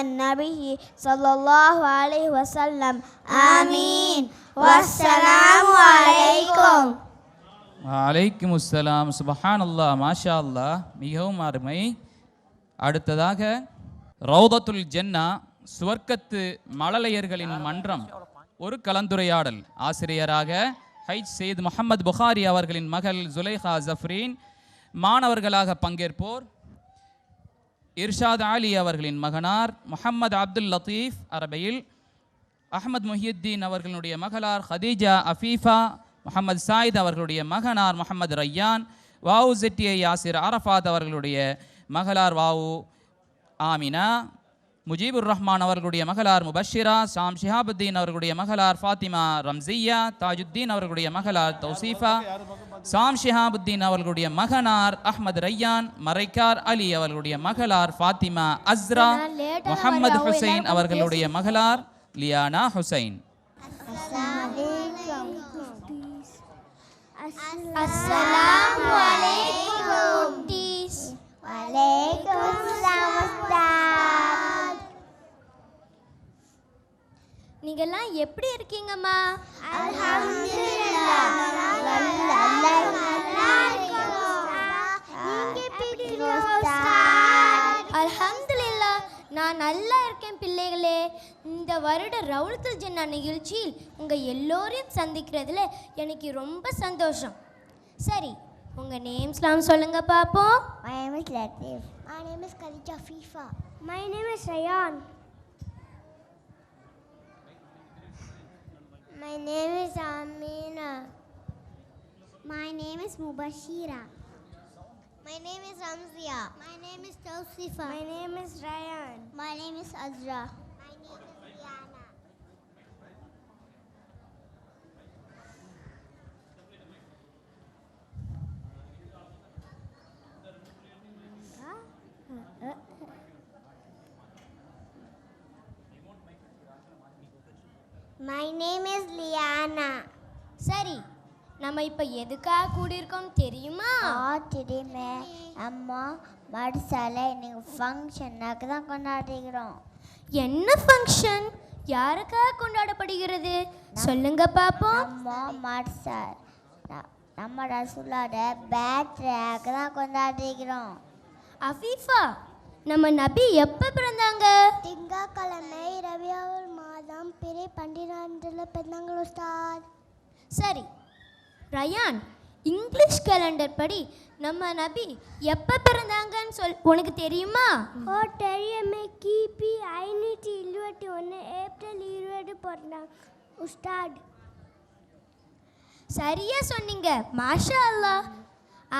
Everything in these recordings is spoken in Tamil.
النبي صلى الله عليه وسلم آمين والسلام عليكم. அலைக்கும் அஸ்ஸலாம். சுபஹானல்லாஹ், மாஷா அல்லாஹ், மிகவும் அருமை. அடுத்ததாக ரௌதத்துல் ஜன்னா, சுவர்க்கத்து மழலையர்களின் மன்றம், ஒரு கலந்துரையாடல். ஆசிரியராக ஹைஜ் சையத் முஹம்மது புகாரி அவர்களின் மகள் ஜுலைஹா ஜஃப்ரீன். மாணவர்களாக பங்கேற்போர் இர்ஷாத் அலி அவர்களின் மகனார் முஹம்மது அப்துல் லத்தீஃப் அரபியில், அஹ்மத் முஹியுத்தீன் அவர்களுடைய மகளார் ஹதீஜா அஃபீஃபா, முஹம்மது சாயித் அவர்களுடைய மகனார் முஹம்மது ரய்யான், வாவு ஜெட்டியை யாசிர் அரஃபாத் அவர்களுடைய மகளார் வாவு ஆமினா, முஜீபுர் ரஹ்மான் அவர்களுடைய மகளார் முபஷிரா, ஷாம் ஷிஹாபுத்தீன் அவர்களுடைய மகளார் ஃபாத்திமா ரம்சியா, தாஜுத்தீன் அவர்களுடைய மகளார் தௌசீஃபா, ஷாம் ஷிஹாபுத்தீன் அவர்களுடைய மகனார் அஹ்மத் ரய்யான், மரைக்கார் அலி அவர்களுடைய மகளார் ஃபாத்திமா அஸ்ரா, முஹம்மது ஹுசைன் அவர்களுடைய மகளார் லியானா ஹுசைன். அஸ்ஸலாமு அலைக்கும். வலைக்கும் சலாம். நீங்கெல்லாம் எப்படி இருக்கீங்கம்மா? அல்ஹம்துலில்லாஹ். அல்ஹம்துலில்லாஹ், நான் நல்லா இருக்கேன் பிள்ளைகளே. இந்த வருட ரவுலத்துல் ஜன்னா நிகழ்ச்சியில் உங்கள் எல்லோரையும் சந்திக்கிறதுல எனக்கு ரொம்ப சந்தோஷம். சரி, உங்கள் நேம்ஸ்லாம் சொல்லுங்க பார்ப்போம். My name is Latif. My name is Khadija Fifa. My name is Rayan. My name is Amina. My name is Mubashira. My name is Ramzia. My name is Tausifa. My name is Ryan. My name is Azra. My name is Liana. My name is Liana. சரி, நம்ம இப்போ எதுக்காக கூடியிருக்கோம் தெரியுமா? தெரியுமே. அம்மா மடிசால இன்னைக்கு ஃபங்க்ஷனாக்கு தான் கொண்டாடுகிறோம். என்ன ஃபங்க்ஷன்? யாருக்காக கொண்டாடப்படுகிறது? சொல்லுங்க பார்ப்போம். அம்மா மடிசால் நம்ம ரசூலோட பர்த்டேக்கு தான் கொண்டாடுகிறோம். அஃபீஃபா, நம்ம நபி எப்போ பிறந்தாங்க? திங்கட்கிழமை ரபியுல் மாதம் பிறை 12 பிறந்தாங்க உஸ்தாத். சரி ரயான், இங்கிலீஷ் கேலண்டர் படி நம்ம நபி எப்போ பிறந்தாங்கன்னு உனக்கு தெரியுமா? தெரியுமே. கிபி 521 ஏப்ரல் 20 பிறந்தாங்க உஸ்தாத். சரியா சொன்னீங்க, மாஷா அல்லாஹ்.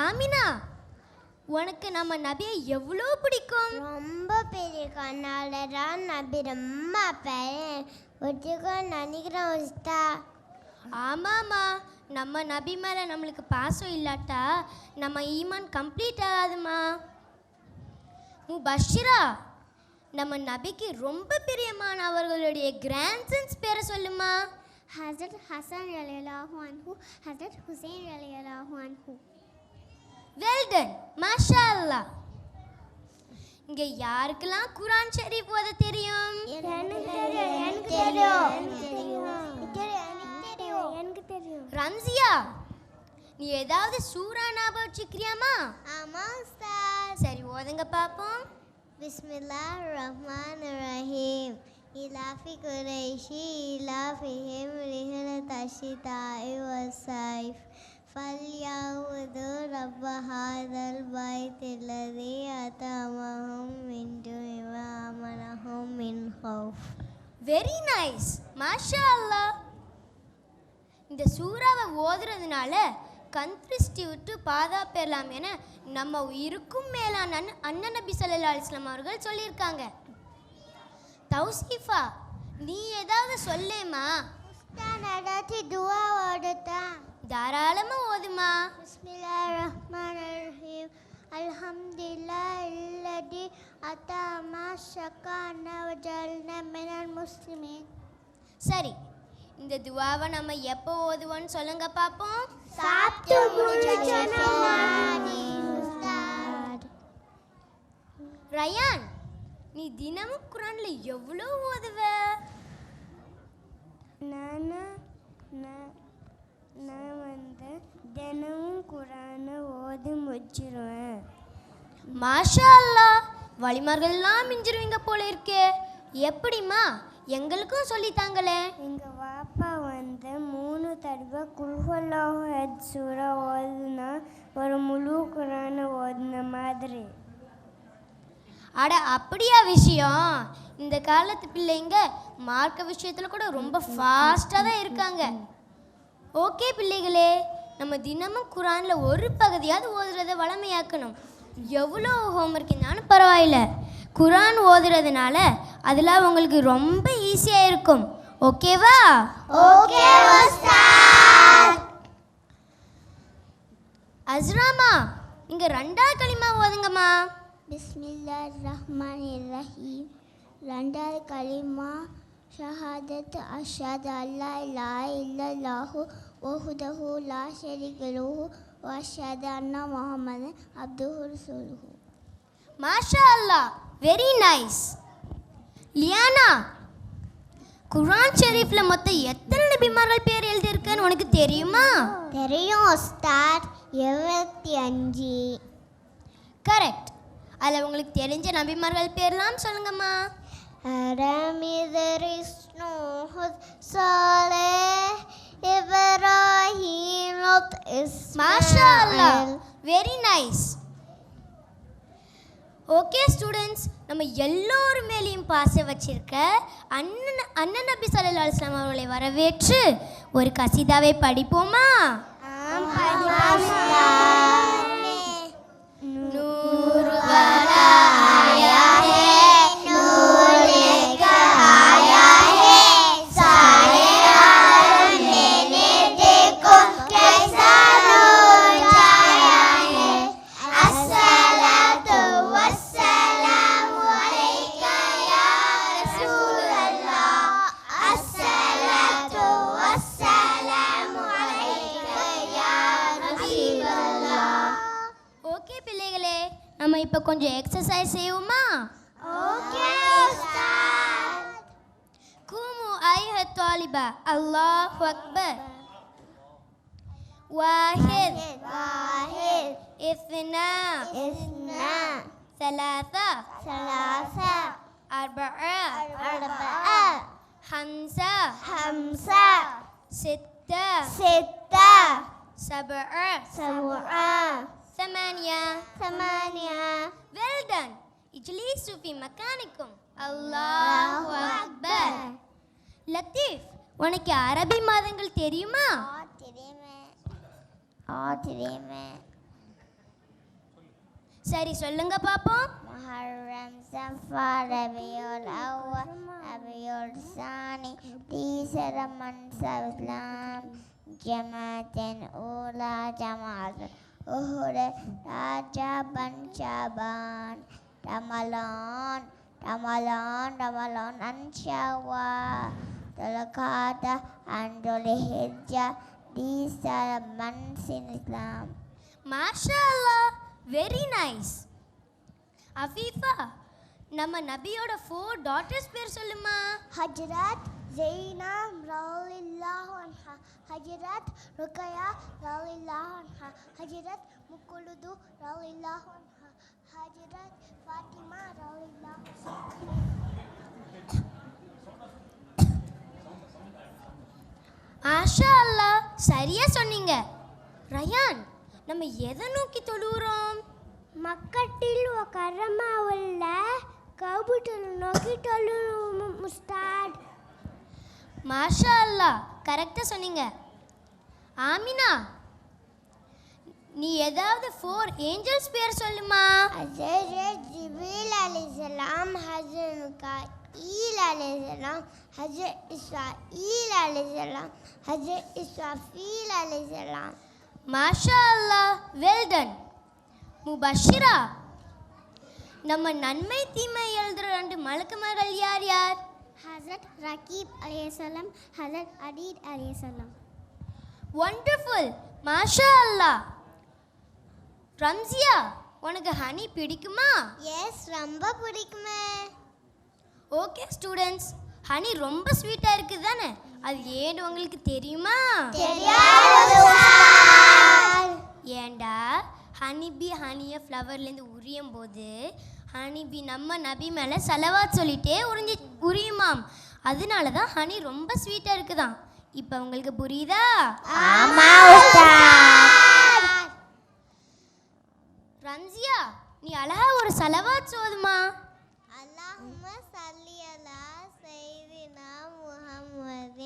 ஆமினா, உனக்கு நம்ம நபியை எவ்வளோ பிடிக்கும்? ரொம்ப பெரிய கண்ணால தான் நபி ரொம்ப பெரிய நினைக்கிறேன் உஸ்தாத். ஆமாம்மா, நம்ம நபி மேலே நம்மளுக்கு பாசம் இல்லாட்டா நம்ம ஈமான் கம்ப்ளீட் ஆகாதுமா. முபஷிரா, நம்ம நபிக்கு ரொம்ப பிரியமான அவர்களுடைய கிராண்ட்சன்ஸ் பேரை சொல்லுமா. ஹஸரத் ஹசன் ரலியல்லாஹு அன்ஹு, ஹஸரத் ஹுசைன் ரலியல்லாஹு அன்ஹு. வெல் டன், மாஷா அல்லாஹ். இங்கே யாருக்கெல்லாம் குர்ஆன் ஷரீஃப் ஓத தெரியும்? எனக்கு தெரியும். ரம்சியா, நீ ஏதாவது சூரா ஞாபகம் வச்சுக்கிறியாமா? ஆமா உஸ்தாத். சரி, ஓதுங்க பார்ப்போம். பிஸ்மில்லாஹிர் ரஹ்மானிர் ரஹீம். இலாஃபி குரைஷி இலாஃபிஹிம் ரிஹலத் ஷிதாஇ வஸ்ஸைஃப் ஃபல்யஅபுது ரப்ப ஹாதல் பைத்தில்லதி அத்அமஹும் மின் ஜூஇ வ ஆமனஹும் மின் ஹௌஃப். வெரி நைஸ், மாஷா அல்லாஹ். இந்த சூறாவை ஓதுறதுனால கண் திருஷ்டி விட்டு பாதுகாப்பெறலாம் என நம்ம உயிருக்கும் மேலான அண்ணன் நபி ஸல்லல்லாஹு அலைஹி வஸல்லம் அவர்கள் சொல்லியிருக்காங்க. தௌசீஃபா, நீ ஏதாவது சொல்லேம்மா. துவா ஓடுதா? தாராளமாக ஓதுமா. பிஸ்மில்லாஹிர் ரஹ்மானிர் ரஹீம். அல்ஹம்துலில்லாஹி அல்லதி அத்தமா ஷக்கானா வஜல்னா மினல் முஸ்லிமீன். சரி, இந்த துவாவை நம்ம எப்போ ஓதுவோன்னு சொல்லுங்க பார்ப்போம். சாப்பிட்டு முடிச்சோம். ரயான், நீ தினமும் குரான்ல எவ்வளோ ஓதுவ? நான் தினமும் குரானை ஓதி முடிச்சிருவேன். மாஷா அல்லாஹ், வழிமார்கள்லாம் மிஞ்சிருவீங்க போல இருக்கே. எப்படிம்மா? எங்களுக்கும் சொல்லித்தாங்களே. எங்கள் வாப்பா 3 தடவை குல்ஹுவல்லாஹு அஹத் சூரா ஓதுனா ஒரு முழு குரானை ஓதுன மாதிரி. அட அப்படியா விஷயம்? இந்த காலத்து பிள்ளைங்க மார்க்க விஷயத்தில் கூட ரொம்ப ஃபாஸ்ட்டாக தான் இருக்காங்க. ஓகே பிள்ளைகளே, நம்ம தினமும் குரானில் ஒரு பகுதியாவது ஓதுறதை வளமையாக்கணும். எவ்வளோ ஹோம்ஒர்க் இருந்தாலும் பரவாயில்ல, குரான் ஓதுறதுனால அதில் உங்களுக்கு ரொம்ப ஈஸியாக இருக்கும். ஓகேவா? ஓகே உஸ்தாத். அஸ்ராமா, இங்கே 2வது களிமா ஓதுங்கம்மா. பிஸ்மில்லாஹிர்ரஹ்மானிர்ரஹீம். 2வது கலிமா ஷஹாதத் அஷ்ஹது அல்லா இலாஹ இல்லல்லாஹு வஹ்தஹு லா ஷரீக லஹு வ அஷ்ஹது அன்ன முஹம்மதன் அப்துஹு ரசூலுஹு. மாஷா அல்லாஹ், வெரி நைஸ். லியானா, குரான் ஷெரீஃப்ல மொத்தம் எத்தனை நபிமார்கள் பேர் எழுதியிருக்குன்னு உனக்கு தெரியுமா? தெரியும் உஸ்தாத், 75. கரெக்ட். அதில் உங்களுக்கு தெரிஞ்ச நபிமார்கள் பேர்லாம் சொல்லுங்கம்மா. Adam, Idris, Nuh, Saleh, Ibrahim, Lut, மாஷா அல்லாஹ், Ismail. Very nice. Okay students, நம்ம எல்லோரும் மேலேயும் பாச வச்சிருக்க அண்ணன் நபி ஸல்லல்லாஹு அலைஹி வஸல்லம் அவர்களை வரவேற்று ஒரு கசீதாவை படிப்போமா? நூறு வாலா ஆயா ஹே, நூர் லேக்கர் ஆயா ஹே, சாரே ஆலம் மேலே देखो कैसा नूर छाया है. अस्सलातु वस्सलामु अलैका या रसूल अल्लाह. अस्सलातु वस्सलामु अलैका या हबीब अल्लाह. ஓகே பிள்ளைகளே, நம்ம இப்போ கொஞ்சம் எக்ஸசைஸ் செய்வோமா? ஓகே உஸ்தாத். கூமு ஐஹ தாலிபா. அல்லாஹு அக்பர். வாஹித் வாஹித், இஸ்னா இஸ்னா, ثلاثة ثلاثة، أربعة أربعة، خمسة خمسة، ستة ستة، سبعة سبعة، ثمانية. 8. Well done. اجلسوا في مكانكم. الله أكبر. லத்தீஃப், உனக்கு அரபி மாதங்கள் தெரியுமா? தெரியுமே. சரி சொல்லுங்க பாப்போம். முஹர்ரம், சஃபார், ரபியுல் அவ்வல், ரபியுல் சானி, தீசரமன், சவ்லாம், ஜமாத்தன் ஊலா, ஜமாத் உஹுர், ராஜபன், ஷாபான், ரமலான், அன்ஷாவா, துல்காதா, and Dhul-Hijjah. These are months in Islam. மாஷா அல்லாஹ், வெரி நைஸ். அஃபீஃபா, நம்ம நபியோட 4 டாட்டர்ஸ் பேர் சொல்லுமா. ஹஜ்ரத் ஜெய்னப் ரலியல்லாஹு அன்ஹா, ஹஜ்ரத் ருக்கையா ரலியல்லாஹு அன்ஹா, ஹஜ்ரத் முக்குலுது ரலியல்லாஹு அன்ஹா, ஹஜ்ரத் ஃபாத்திமா ரலியல்லாஹு அன்ஹா. மாஷா அல்லாஹ், சரியா சொன்னீங்க. ரயான், நம்ம எதை நோக்கி தொழுகிறோம்? மக்கட்டில் கரமா உள்ள கபூட்டர் நோக்கி தொழும் முஸ்தாத். மாஷா அல்லாஹ், கரெக்டாக சொன்னீங்க. ஆமினா, நீ ஏதாவது 4 ஏஞ்சல்ஸ் பேர் சொல்லுமா. ஹஜ்ரத் ஜிப்ரீல் அலைஹிஸ்ஸலாம், ஹஜ்ரத் மிகாயில் அலைஹிஸ்ஸலாம், ஹஜ்ரத் இஸ்ராயில் அலைஹிஸ்ஸலாம், ஹஜ்ரத் இஸ்ராஃபீல் அலைஹிஸ்ஸலாம். மாஷா அல்லாஹ், வெல் டன். முபஷிரா, நம்ம நன்மை தீமை எழுதுகிற 2 மலக்குமார்கள் யார் யார்? Hazrat Raqib alayhisalam, Hazrat Adid alayhisalam. Wonderful, மாஷா அல்லாஹ். ரம்சியா, உனக்கு ஹனி பிடிக்குமா? எஸ், ரொம்ப பிடிக்குமே. ஓகே ஸ்டூடெண்ட்ஸ், ஹனி ரொம்ப ஸ்வீட்டாக இருக்குது தானே? அது ஏன்னு உங்களுக்கு தெரியுமா? ஏண்டா ஹனிபி ஹனியை ஃப்ளவர்லேருந்து உரியும் போது ஹனிபி நம்ம நபி மேலே சலவாத் சொல்லிட்டே உரியுமாம். அதனால தான் ஹனி ரொம்ப ஸ்வீட்டாக இருக்குதாம். இப்போ உங்களுக்கு புரியுதா? ரம்சியா, நீ அழகா ஒரு சலவாத் சோதுமா. اللهم صل على سيدنا محمد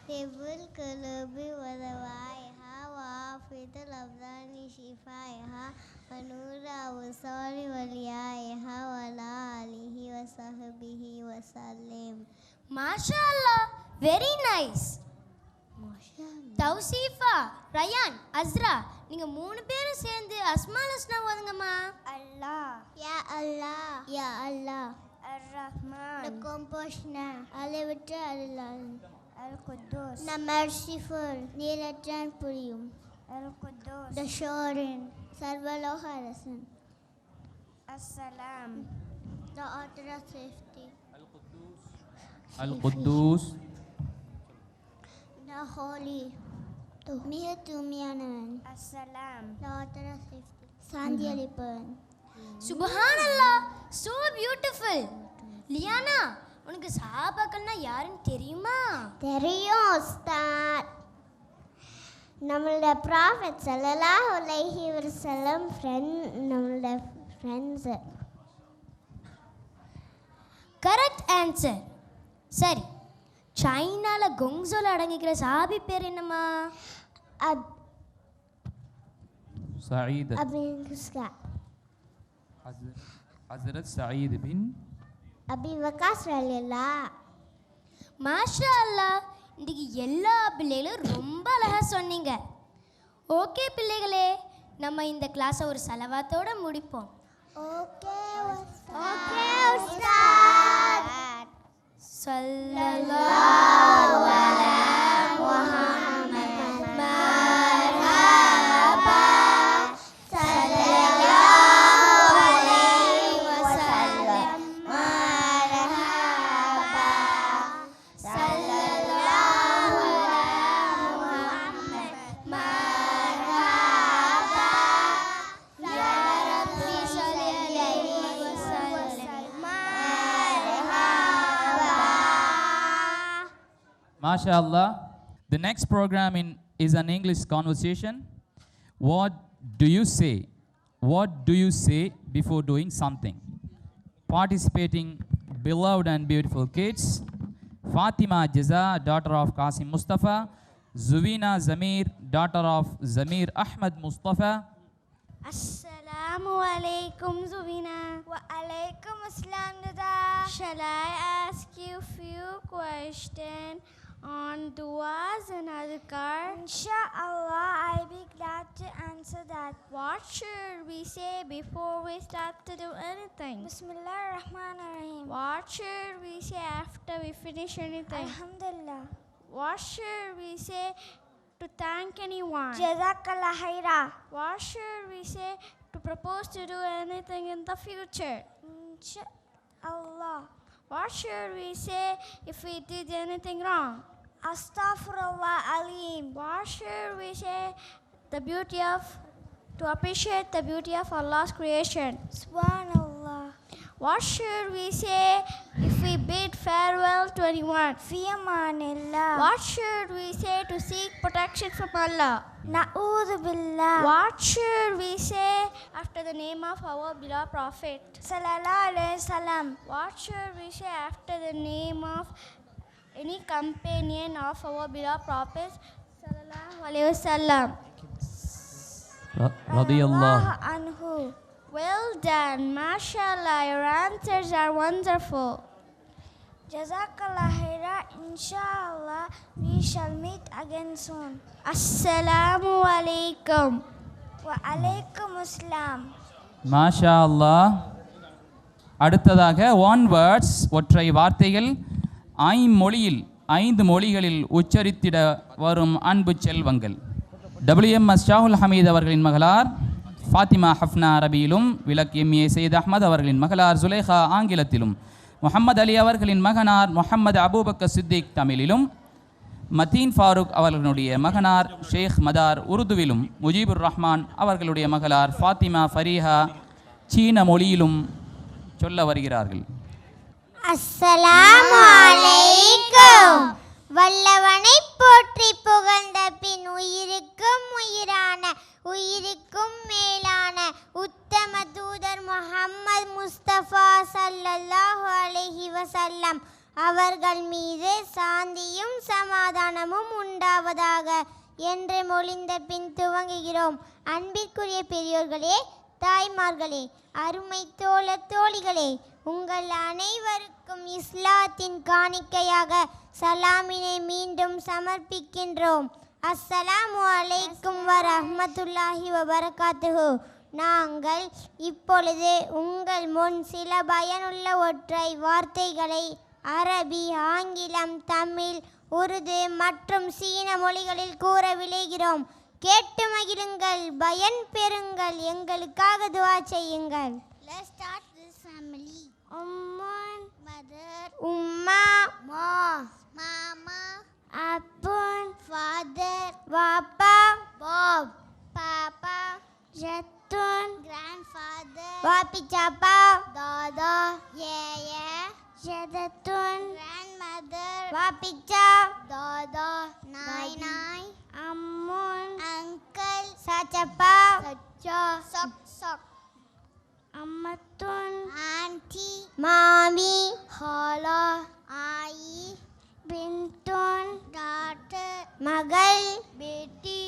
طب القلوب ودوائها وعافية الأبدان شفائها ونور الأبصار وليائها وعلى آله وصحبه وسلم. மாஷா அல்லாஹ், வெரி நைஸ். தௌசீஃபா, ரயான், அஸ்ரா, நீங்க 3 பேரும் சேர்ந்து அஸ்மால் ஹுஸ்னா ஓதுங்கம்மா. அல்லாஹ், Ya Allah, Ya Allah, அர் ரஹ்மான், the compassionate, அளவற்ற அருளாளன், அல் குத்தூஸ், the merciful, நீரற்ற புரியும், அல் குத்தூஸ், the sovereign, சர்வலோக அரசன், அஸ்ஸலாம், the author of safety, அல்-குத்தூஸ், the holy, மிக தூய்மையானவன், அஸ்ஸலாம், the author of safety, சாந்தி அளிப்பவன். சுப்ஹானல்லாஹ், so beautiful. லியானா, உனக்கு சஹாபாக்கள்னா யாருன்னு தெரியுமா? தெரியும் உஸ்தாத். நம்மளோட ப்ராஃபெட் ஸல்லல்லாஹு அலைஹி வஸல்லம் நம்மளோட ஃப்ரெண்ட்ஸு. Correct answer. சரி, சைனால கொங்சோல அடங்கிக்கிற சஹாபி பேர் என்னம்மா? சயீத் அபிகுஸ்கா, ஹஸ்ரத் சயீத் பின் அபி வக்காஸ் ரலியல்லாஹ். மாஷா அல்லாஹ், இன்னைக்கு எல்லா பிள்ளைகளும் ரொம்ப அழகா சொன்னீங்க. ஓகே பிள்ளைகளே, நம்ம இந்த கிளாஸை ஒரு சலவாத்தோட முடிப்போம். ஓகே உஸ்தாத். ஸல்லல்லாஹு அலா முஹம்மத் மர்ஹபா, ஸல்லல்லாஹு அலைஹி வஸல்லம் மர்ஹபா, ஸல்லல்லாஹு அலா முஹம்மத் மர்ஹபா, யா ரப்பி ஸல்லி அலைஹி வஸல்லம் மர்ஹபா. MashaAllah. The next program is an English conversation. What do you say? What do you say before doing something? Participating beloved and beautiful kids: Fatima Jaza, daughter of Qasim Mustafa; Zuvina Zamir, daughter of Zamir Ahmad Mustafa. Assalamu alaikum Zubina. Wa alaikum assalam Nida. Shall I ask you few questions on duas and adhkar? Inshallah, I'll be glad to answer that. What should we say before we start to do anything? Bismillah ar-Rahman ar-Rahim. What should we say after we finish anything? Alhamdulillah. What should we say to thank anyone? Jazakallah khaira. What should we say to propose to do anything in the future? Inshallah. What should we say if we did anything wrong? Astaghfirullah alim. What should we say to appreciate the beauty of Allah's creation? Subhanallah. What should we say if we bid farewell to anyone? Fi amanillah. What should we say to seek protection from Allah? Na'udhu billah. What should we say after the name of our beloved Prophet? Sallallahu alayhi wasallam. What should we say after the name of any companion of our beloved Prophet? Sallallahu alayhi wasallam. Radiyallahu anhu. Well done, mashallah, your answers are wonderful. Jazakallah khaira, inshallah, we shall meet again soon. Assalamu alaikum. Wa alaikum assalam. MashaAllah. அடுத்ததாக ஒன் வேர்ட்ஸ், ஒற்றை வார்த்தைகள், ஐம்மொழியில் 5 மொழிகளில் உச்சரித்திட வரும் அன்பு செல்வங்கள். WMS ஷாஹுல் ஹமீத் அவர்களின் மகளார் ஃபாத்திமா ஹஃப்னா அரபியிலும், விலக் MA சையத் அஹ்மத் அவர்களின் மகளார் சுலேஹா ஆங்கிலத்திலும், முஹம்மது அலி அவர்களின் மகனார் முஹம்மது அபூபக்கர் சித்திக் தமிழிலும், மதீன் ஃபாரூக் அவர்களுடைய மகனார் ஷேக் மதார் உருதுவிலும், முஜீபுர் ரஹ்மான் அவர்களுடைய மகளார் ஃபாத்திமா ஃபரீஹா சீன மொழியிலும் சொல்ல வருகிறார்கள். அஸ்ஸலாமு அலைக்கும். வல்லவனை போற்றி புகழ்ந்த பின் உயிருக்கும் உயிரான உயிருக்கும் மேலான உத்தம தூதர் முஹம்மது முஸ்தபா ஸல்லல்லாஹு அலைஹி வஸல்லம் அவர்கள் மீது சாந்தியும் சமாதானமும் உண்டாவதாக என்று மொழிந்த பின் துவங்குகிறோம். அன்பிற்குரிய பெரியோர்களே, தாய்மார்களே, அருமை தோழர் தோழிகளே, உங்கள் அனைவருக்கும் இஸ்லாத்தின் காணிக்கையாக சலாமினை மீண்டும் சமர்ப்பிக்கின்றோம். அஸ்ஸலாமு அலைக்கும் வரஹ்மத்துல்லாஹி வபரகாத்துஹு. நாங்கள் இப்பொழுது உங்கள் முன் சில பயனுள்ள ஒற்றை வார்த்தைகளை அரபி, ஆங்கிலம், தமிழ், உருது மற்றும் சீன மொழிகளில் கூற விளைகிறோம். கேட்டு மகிழுங்கள், பயன் பெறுங்கள், எங்களுக்காக துஆ செய்யுங்கள். Let's start this family. Oommen, Mother, உம்மா, Ma, Mama, அப்பன், Father, வாப்பா, Bob, பாப்பா, ஜத்துன், Grandfather, வாப்பிச்சாப்பா, Dada, ஏயே, ஜதத்துன், Grandmother, வாப்பிச்சா, Dada, Nai, அம்முன், Uncle, சாச்சப்பா, Sacha, Sok, அம்மத்துன், Auntie, மாமி, Hala, Ai, பின்துன், Daughter, மகள், Beti,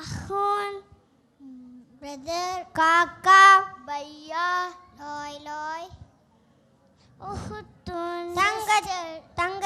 அஹுன், Brother, காக்கா, Bhaiya, Loi, உஹுத்துன், Sister, தங்க